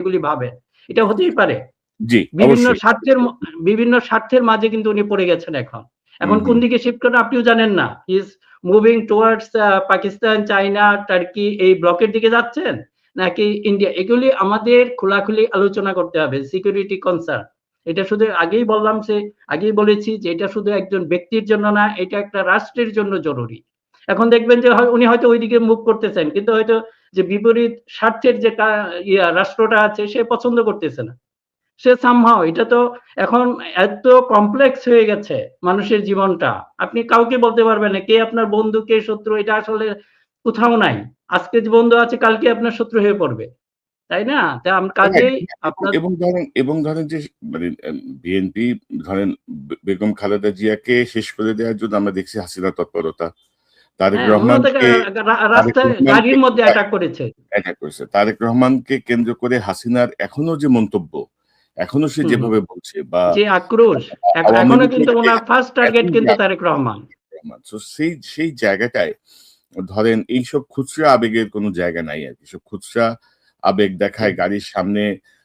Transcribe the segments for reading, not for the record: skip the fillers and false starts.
এগুলি ভাবেন। এটা হতেই পারে। জি, বিভিন্ন অবশ্যই। স্বার্থের বিভিন্ন স্বার্থের মাঝে কিন্তু উনি পড়ে গেছেন এখন। এখন কোন দিকে শিফট করবেন আপনিও জানেন না। He is moving towards Pakistan, China, turkey এই ব্লকের দিকে যাচ্ছেন নাকি ইন্ডিয়া? এগুলি আমাদের খোলাখুলি আলোচনা করতে হবে। Security concern. এটা শুধু আগেই বলেছি যে এটা শুধু একজন ব্যক্তির জন্য না, এটা একটা রাষ্ট্রের জন্য জরুরি। এখন দেখবেন যে উনি হয়তো ওইদিকে মুভ করতেছেন, কিন্তু হয়তো যে বিপরীত স্বার্থের যে রাষ্ট্রটা আছে সে পছন্দ করতেছে না। সে সামহাও এটা তো এখন এত কমপ্লেক্স হয়ে গেছে মানুষের জীবনটা। আপনি কাউকে বলতে পারবেন না কে আপনার বন্ধু কে শত্রু, এটা আসলে কোথাও নাই। আজকে যে বন্ধু আছে কালকে আপনার শত্রু হয়ে পড়বে, তাই না? কাজেই আপনার এবং ধরেন যে মানে বিএনপি ধরেন বেগম খালেদা জিয়াকে শেষ করে দেওয়ার জন্য আমরা দেখছি হাসিনা তৎপরতা। তারেক হ্যাঁ, ওরা তো রহমানকে তারেক রাস্তায় রহমানকে গাড়ির মধ্যে অ্যাটাক করেছে। অ্যাটাক করেছে। তারেক রহমানকে কেন্দ্র করে হাসিনার এখনো যে মন্তব্য, এখনো সে হুম, হুম। যেভাবে বলছে বা যে আক্রোশ আওয়ামী এখনো কিন্তু লীগকে ওনার ফার্স্ট টার্গেট এখন কিন্তু তারেক রহমান। সো সেই জায়গাটায় ধরেন এইসব খুচরা আবেগের কোনো জায়গা নাই আরকি। সব খুচরা আবেগ দেখায় গাড়ির সামনে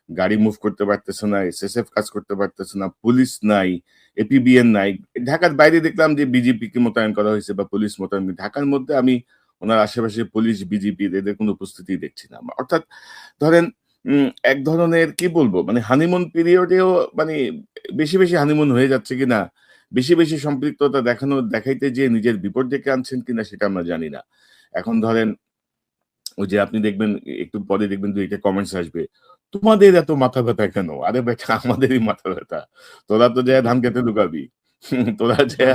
গাড়ি মুভ করতে পারতেছে না, এসএসএফ কাজ করতে পারতেছে না, পুলিশ নাই, এপিবিএন নাই। ঢাকার বাইরে দেখলাম যে বিজেপিকে মোতায়েন করা হয়েছে বা পুলিশ মোতায়েন। ঢাকার মধ্যে আমি ওনার আশেপাশে পুলিশ, বিজিপি এদের কোনো উপস্থিতি দেখছি না। অর্থাৎ ধরেন এক ধরনের কি বলবো মানে হানিমুন পিরিয়ডেও মানে বেশি হানিমুন হয়ে যাচ্ছে কিনা, বেশি সম্পৃক্ততা দেখাইতে যেয়ে নিজের বিপদ ডেকে আনছেন কিনা সেটা আমরা জানি না। এখন ধরেন ওই যে আপনি দেখবেন একটু পরে দেখবেন ২ টা কমেন্টস আসবে। "তোমাদের এত মাথা ব্যথা কেন?" আরে বেটা আমাদেরই মাথা ব্যথা। তোরা তো যেয়ে ধান খেতে ঢুকাবি। তোরা যেয়ে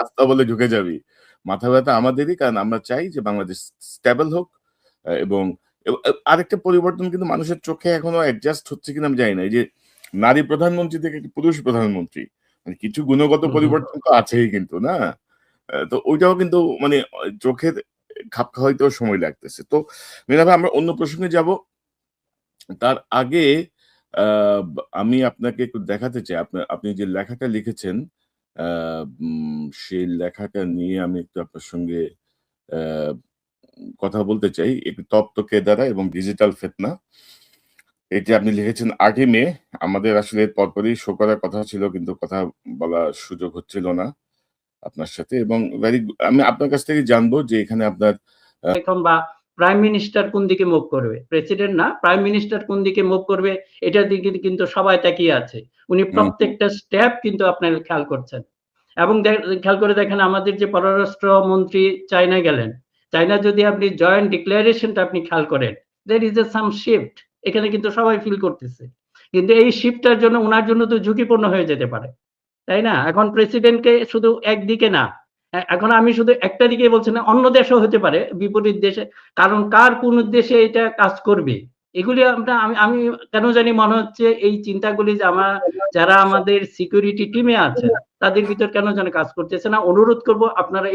আস্তাবলে ঢুকে যাবি। মাথা ব্যথা আমাদেরই কারণ আমরা চাই যে বাংলাদেশ স্টেবল হোক এবং আরেকটা পরিবর্তন কিন্তু মানুষের চোখে এখনো অ্যাডজাস্ট হচ্ছে কিনা আমি জানি না। এই যে নারী প্রধানমন্ত্রী থেকে একটি পুরুষ প্রধানমন্ত্রী। মানে কিছু গুণগত পরিবর্তন তো আছেই কিন্তু, না? তো ওইটাও কিন্তু মানে চোখের খাপ খাওয়াইতেও সময় লাগতেছে। তো মিনা ভাই আমরা অন্য প্রসঙ্গে যাবো। তার আগে আ আমি আপনাকে একটু দেখাতে চাই। আপনি যে লেখাটা লিখেছেন আ সেই লেখাটা নিয়ে আমি একটু আপনার সঙ্গে আ কথা বলতে চাই। একটু তপ্ত কেদারা এবং ডিজিটাল ফিতনা। এটি আপনি লিখেছেন ৮ই মে। আমাদের আসলে এর পরপরই শো করার কথা ছিল কিন্তু কথা বলার সুযোগ হচ্ছিল না আপনার সাথে এবং আমি আপনার কাছ থেকে জানবো যে এখানে আপনার এখন বা প্রাইম মিনিস্টার কোন দিকে মুভ করবে, প্রেসিডেন্ট না প্রাইম মিনিস্টার কোন দিকে মুভ করবে এটার দিকে কিন্তু সবাই তাকিয়ে আছে। উনি হুম, হুম, প্রত্যেকটা স্টেপ কিন্তু আপনার খেয়াল করছেন এবং খেয়াল করে দেখেন আমাদের যে পররাষ্ট্র মন্ত্রী চায়না গেলেন, চায়না যদি আপনি জয়েন্ট ডিক্লারেশনটা আপনি খেয়াল করেন, there is a some shift এখানে কিন্তু সবাই ফিল করতেছে। কিন্তু এই শিফটটার জন্য উনার জন্য তো ঝুঁকিপূর্ণ হয়ে যেতে পারে, তাই না? এখন প্রেসিডেন্টকে শুধু একদিকে না, এখন আমি শুধু একটা দিকেই বলছি না, অন্য দেশেও হতে পারে, বিপরীত দেশে। কারণ কার কোন দেশে এটা কাজ করবে? এগুলি আমি আমি কেন জানি মনে হচ্ছে এই চিন্তাগুলি যে যারা আমাদের সিকিউরিটি টিমে আছেন, তাদের ভিতর কেন যেন কাজ করতেছে না। অনুরোধ করব আপনারা